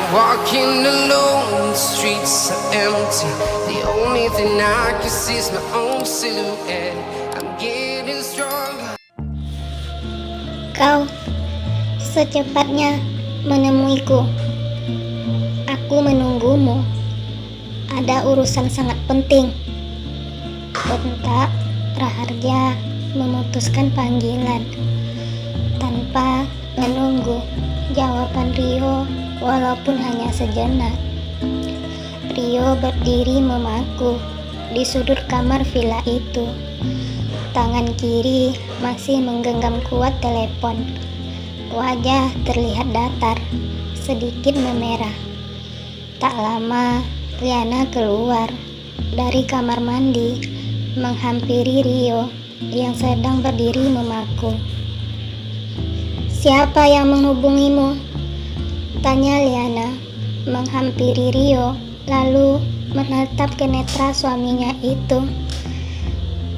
Walking alone, the streets are empty. The only thing I can see is my own silhouette. I'm getting stronger. Kau secepatnya menemuiku. Aku menunggumu. Ada urusan sangat penting. Bentak Raharja memutuskan panggilan tanpa menunggu jawaban Rio, walaupun hanya sejenak. Rio berdiri memaku di sudut kamar villa itu. Tangan kiri masih menggenggam kuat telepon. Wajah terlihat datar, sedikit memerah. Tak lama, Liana keluar dari kamar mandi, menghampiri Rio yang sedang berdiri memaku. "Siapa yang menghubungimu?" tanya Liana, menghampiri Rio, lalu menatap ke netra suaminya itu.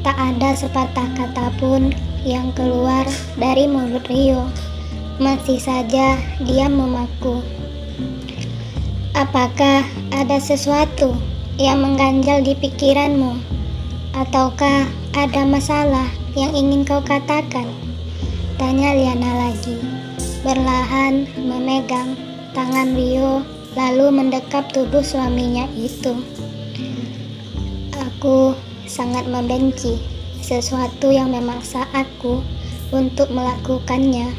Tak ada sepatah kata pun yang keluar dari mulut Rio. Masih saja diam memaku. "Apakah ada sesuatu yang mengganjal di pikiranmu? Ataukah ada masalah yang ingin kau katakan?" tanya Liana lagi, berlahan memegang tangan Rio lalu mendekap tubuh suaminya itu. "Aku sangat membenci sesuatu yang memaksa aku untuk melakukannya,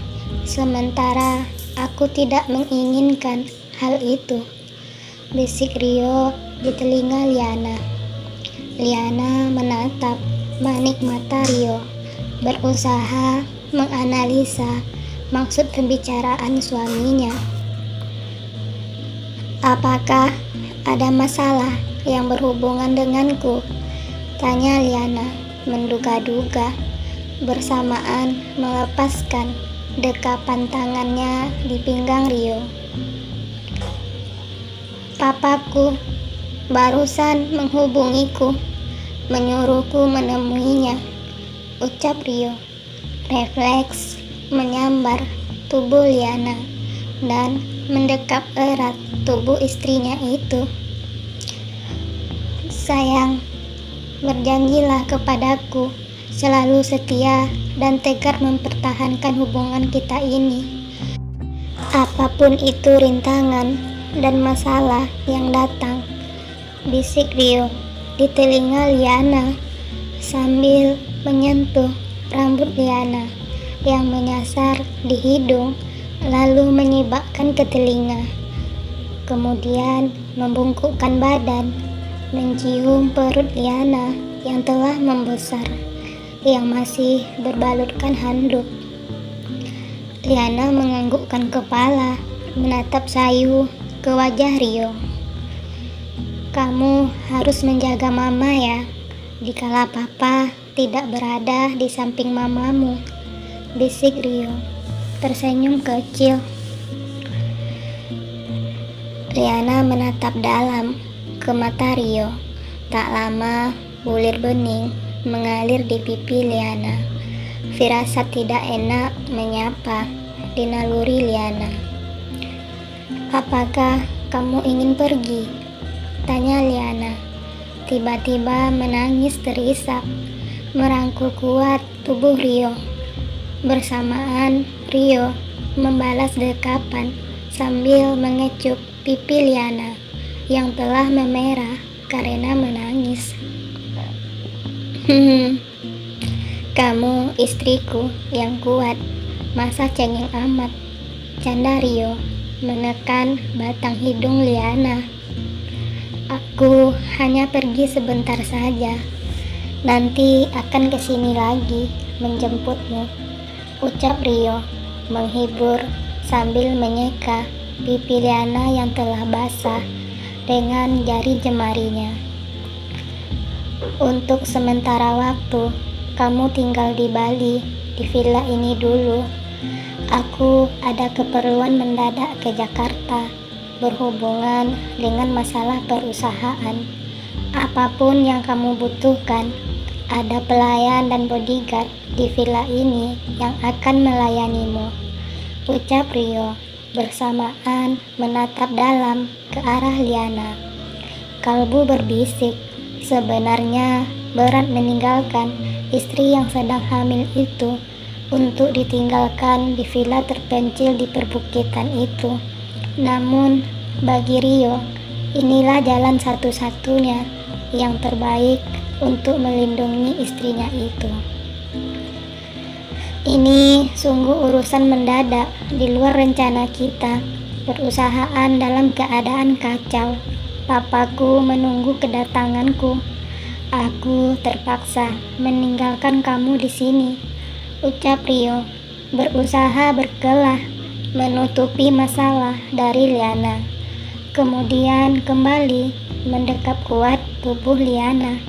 sementara aku tidak menginginkan hal itu," bisik Rio di telinga Liana. Liana menatap manik mata Rio, berusaha menganalisa maksud pembicaraan suaminya. "Apakah ada masalah yang berhubungan denganku?" tanya Liana menduga-duga, bersamaan melepaskan dekapan tangannya di pinggang Rio. "Papaku barusan menghubungiku, menyuruhku menemuinya," ucap Rio. Refleks menyambar tubuh Liana dan mendekap erat tubuh istrinya itu. "Sayang, berjanjilah kepadaku selalu setia dan tegar mempertahankan hubungan kita ini. Apapun itu rintangan dan masalah yang datang," bisik Rio di telinga Liana sambil menyentuh rambut Liana yang menyasar di hidung lalu menyibakkan ke telinga. Kemudian membungkukkan badan, mencium perut Liana yang telah membesar, yang masih berbalutkan handuk. Liana menganggukkan kepala, menatap sayu ke wajah Rio. "Kamu harus menjaga mama ya, dikala papa tidak berada di samping mamamu," bisik Rio, tersenyum kecil. Liana menatap dalam ke mata Rio. Tak lama, bulir bening mengalir di pipi Liana. Firasat tidak enak menyapa di naluri Liana. "Apakah kamu ingin pergi?" tanya Liana. Tiba-tiba menangis terisak, merangkul kuat tubuh Rio. Bersamaan, Rio membalas dekapan sambil mengecup pipi Liana yang telah memerah karena menangis. "Kamu istriku yang kuat, masa cengeng amat," canda Rio menekan batang hidung Liana. "Aku hanya pergi sebentar saja, nanti akan kesini lagi menjemputmu," ucap Rio menghibur sambil menyeka pipi Liana yang telah basah dengan jari jemarinya. "Untuk sementara waktu, kamu tinggal di Bali, di villa ini dulu. Aku ada keperluan mendadak ke Jakarta berhubungan dengan masalah perusahaan. Apapun yang kamu butuhkan, ada pelayan dan bodyguard di villa ini yang akan melayanimu," ucap Rio bersamaan menatap dalam ke arah Liana. Kalbu berbisik, sebenarnya berat meninggalkan istri yang sedang hamil itu untuk ditinggalkan di villa terpencil di perbukitan itu. Namun bagi Rio, inilah jalan satu-satunya yang terbaik untuk melindungi istrinya itu. Ini sungguh urusan mendadak di luar rencana kita. Perusahaan dalam keadaan kacau. Papaku menunggu kedatanganku. Aku terpaksa meninggalkan kamu di sini, ucap Rio, berusaha berkelah menutupi masalah dari Liana. Kemudian kembali mendekap kuat tubuh Liana.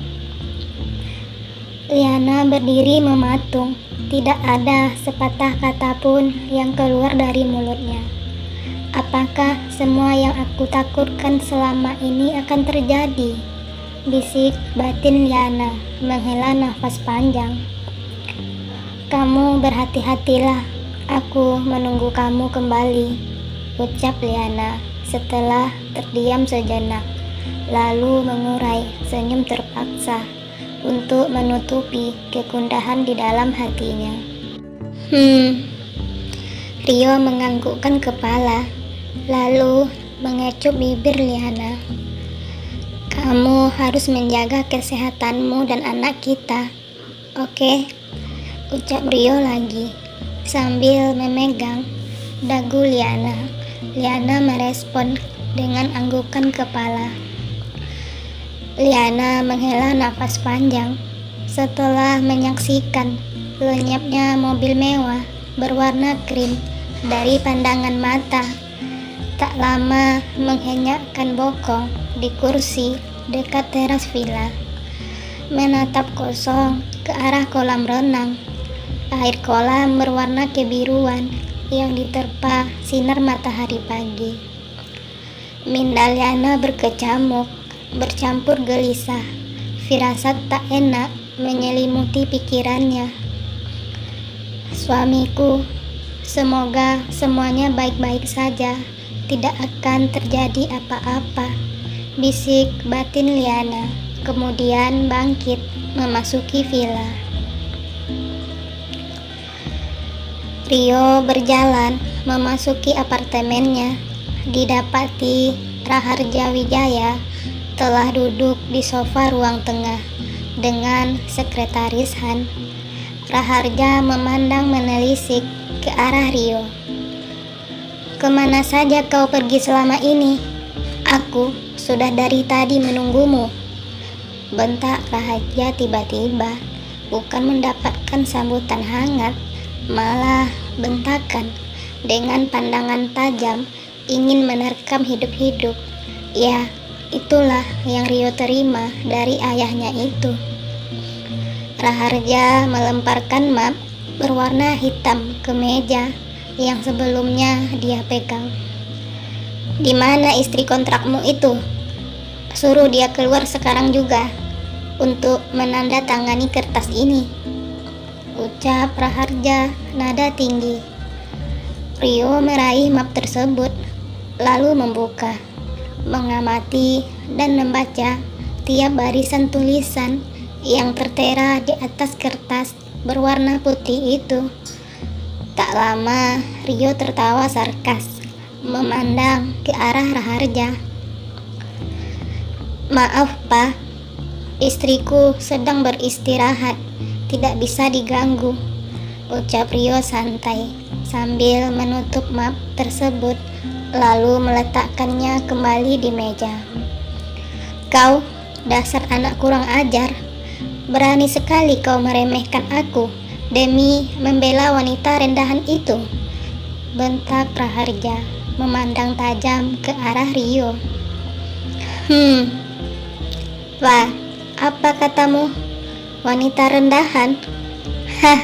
Liana berdiri mematung, tidak ada sepatah kata pun yang keluar dari mulutnya. Apakah semua yang aku takutkan selama ini akan terjadi? Bisik batin Liana menghela nafas panjang. Kamu berhati-hatilah, aku menunggu kamu kembali, ucap Liana setelah terdiam sejenak, lalu mengurai senyum terpaksa untuk menutupi kegundahan di dalam hatinya. Rio menganggukkan kepala, lalu mengecup bibir Liana. Kamu harus menjaga kesehatanmu dan anak kita, oke? Ucap Rio lagi, sambil memegang dagu Liana. Liana merespon dengan anggukan kepala. Liana menghela nafas panjang setelah menyaksikan lenyapnya mobil mewah berwarna krim dari pandangan mata. Tak lama menghenyakkan bokong di kursi dekat teras villa, menatap kosong ke arah kolam renang. Air kolam berwarna kebiruan yang diterpa sinar matahari pagi. Minda Liana berkecamuk, bercampur gelisah. Firasat tak enak menyelimuti pikirannya. Suamiku, semoga semuanya baik-baik saja. Tidak akan terjadi apa-apa, bisik batin Liana, kemudian bangkit memasuki villa. Rio berjalan memasuki apartemennya. Didapati Raharja Wijaya telah duduk di sofa ruang tengah dengan sekretaris Han. Raharja memandang menelisik ke arah Rio. Kemana saja kau pergi selama ini? Aku sudah dari tadi menunggumu, bentak Raharja tiba-tiba. Bukan mendapatkan sambutan hangat, malah bentakan dengan pandangan tajam, ingin menerkam hidup-hidup. Ya, itulah yang Rio terima dari ayahnya itu. Raharja melemparkan map berwarna hitam ke meja yang sebelumnya dia pegang. Di mana istri kontrakmu itu? Suruh dia keluar sekarang juga untuk menandatangani kertas ini, ucap Raharja nada tinggi. Rio meraih map tersebut, lalu membuka, mengamati dan membaca tiap barisan tulisan yang tertera di atas kertas berwarna putih itu. Tak lama Rio tertawa sarkas, memandang ke arah Raharja. Maaf Pak, istriku sedang beristirahat, tidak bisa diganggu, ucap Rio santai sambil menutup map tersebut, lalu meletakkannya kembali di meja. Kau, dasar anak kurang ajar, berani sekali kau meremehkan aku demi membela wanita rendahan itu, bentak Raharja memandang tajam ke arah Rio. Wah, apa katamu? Wanita rendahan? Hah.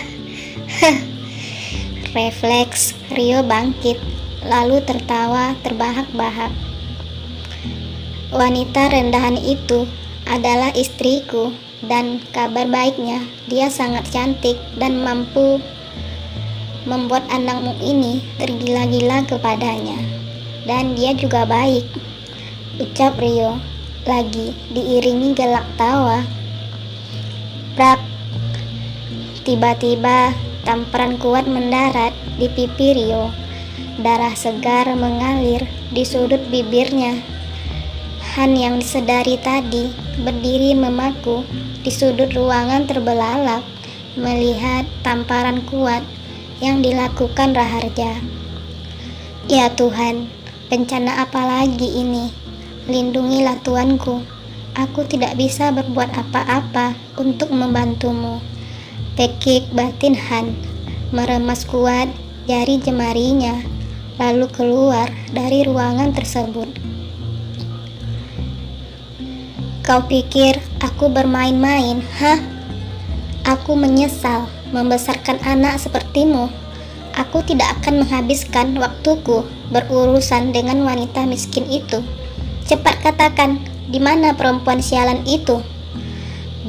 Refleks Rio bangkit, lalu tertawa terbahak-bahak. Wanita rendahan itu adalah istriku, dan kabar baiknya dia sangat cantik dan mampu membuat anakmu ini tergila-gila kepadanya. Dan dia juga baik, ucap Rio, lagi diiringi gelak tawa. Prak! Tiba-tiba tamparan kuat mendarat di pipi Rio. Darah segar mengalir di sudut bibirnya. Han yang disedari tadi berdiri memaku di sudut ruangan terbelalak melihat tamparan kuat yang dilakukan Raharja. Ya Tuhan, bencana apa lagi ini? Lindungilah Tuanku. Aku tidak bisa berbuat apa-apa untuk membantumu. Pekik batin Han meremas kuat jari jemarinya, lalu keluar dari ruangan tersebut. Kau pikir aku bermain-main, hah? Aku menyesal membesarkan anak sepertimu. Aku tidak akan menghabiskan waktuku berurusan dengan wanita miskin itu. Cepat katakan, di mana perempuan sialan itu?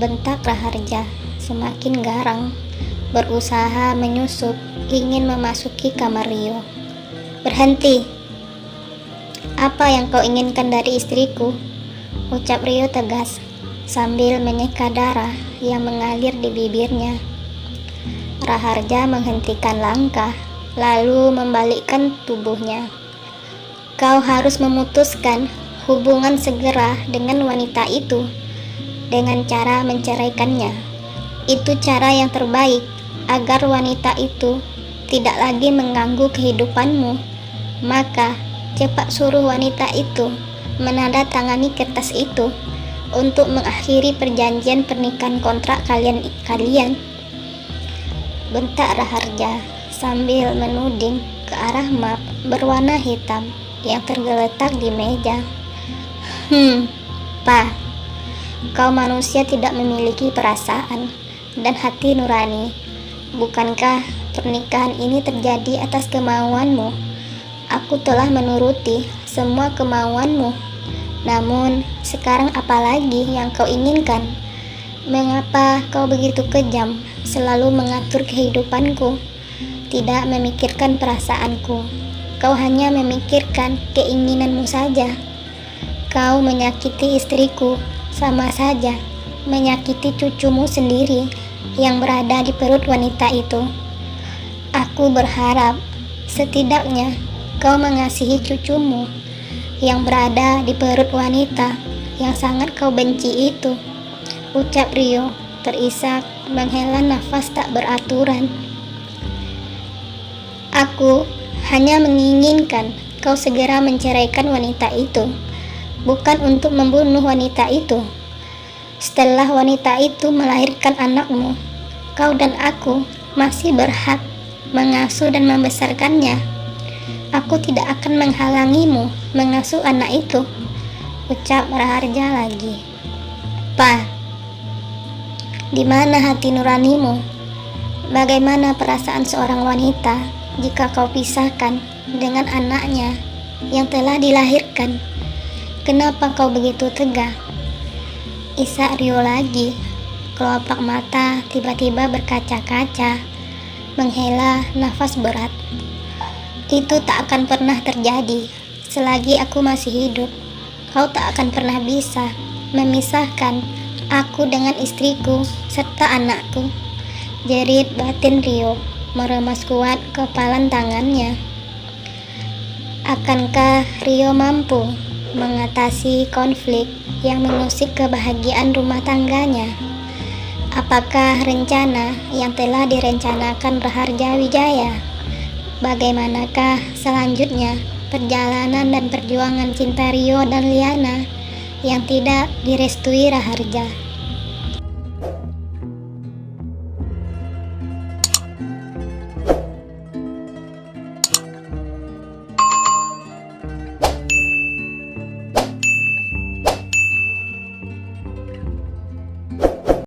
Bentak Raharja semakin garang, berusaha menyusup ingin memasuki kamar Rio. Berhenti. Apa yang kau inginkan dari istriku? Ucap Rio tegas sambil menyeka darah yang mengalir di bibirnya. Raharja menghentikan langkah lalu membalikkan tubuhnya. Kau harus memutuskan hubungan segera dengan wanita itu dengan cara menceraikannya. Itu cara yang terbaik agar wanita itu tidak lagi mengganggu kehidupanmu. Maka cepat suruh wanita itu menandatangani kertas itu untuk mengakhiri perjanjian pernikahan kontrak kalian. Bentak Raharja sambil menuding ke arah map berwarna hitam yang tergeletak di meja. Pa, kau manusia tidak memiliki perasaan dan hati nurani. Bukankah pernikahan ini terjadi atas kemauanmu? Aku telah menuruti semua kemauanmu. Namun, sekarang apalagi yang kau inginkan? Mengapa kau begitu kejam, selalu mengatur kehidupanku, tidak memikirkan perasaanku? Kau hanya memikirkan keinginanmu saja. Kau menyakiti istriku, sama saja menyakiti cucumu sendiri yang berada di perut wanita itu. Aku berharap setidaknya kau mengasihi cucumu yang berada di perut wanita yang sangat kau benci itu, ucap Rio terisak menghela nafas tak beraturan. Aku hanya menginginkan kau segera menceraikan wanita itu, bukan untuk membunuh wanita itu. Setelah wanita itu melahirkan anakmu, kau dan aku masih berhak mengasuh dan membesarkannya. Aku tidak akan menghalangimu mengasuh anak itu, ucap Raharja lagi. Pa, di mana hati nuranimu? Bagaimana perasaan seorang wanita jika kau pisahkan dengan anaknya yang telah dilahirkan? Kenapa kau begitu tegar? Isak Rio lagi. Kelopak mata tiba-tiba berkaca-kaca, menghela nafas berat. Itu tak akan pernah terjadi selagi aku masih hidup. Kau tak akan pernah bisa memisahkan aku dengan istriku serta anakku, jerit batin Rio meremas kuat kepalan tangannya. Akankah Rio mampu mengatasi konflik yang mengusik kebahagiaan rumah tangganya? Apakah rencana yang telah direncanakan Raharja Wijaya? Bagaimanakah selanjutnya perjalanan dan perjuangan cinta Rio dan Liana yang tidak direstui Raharja?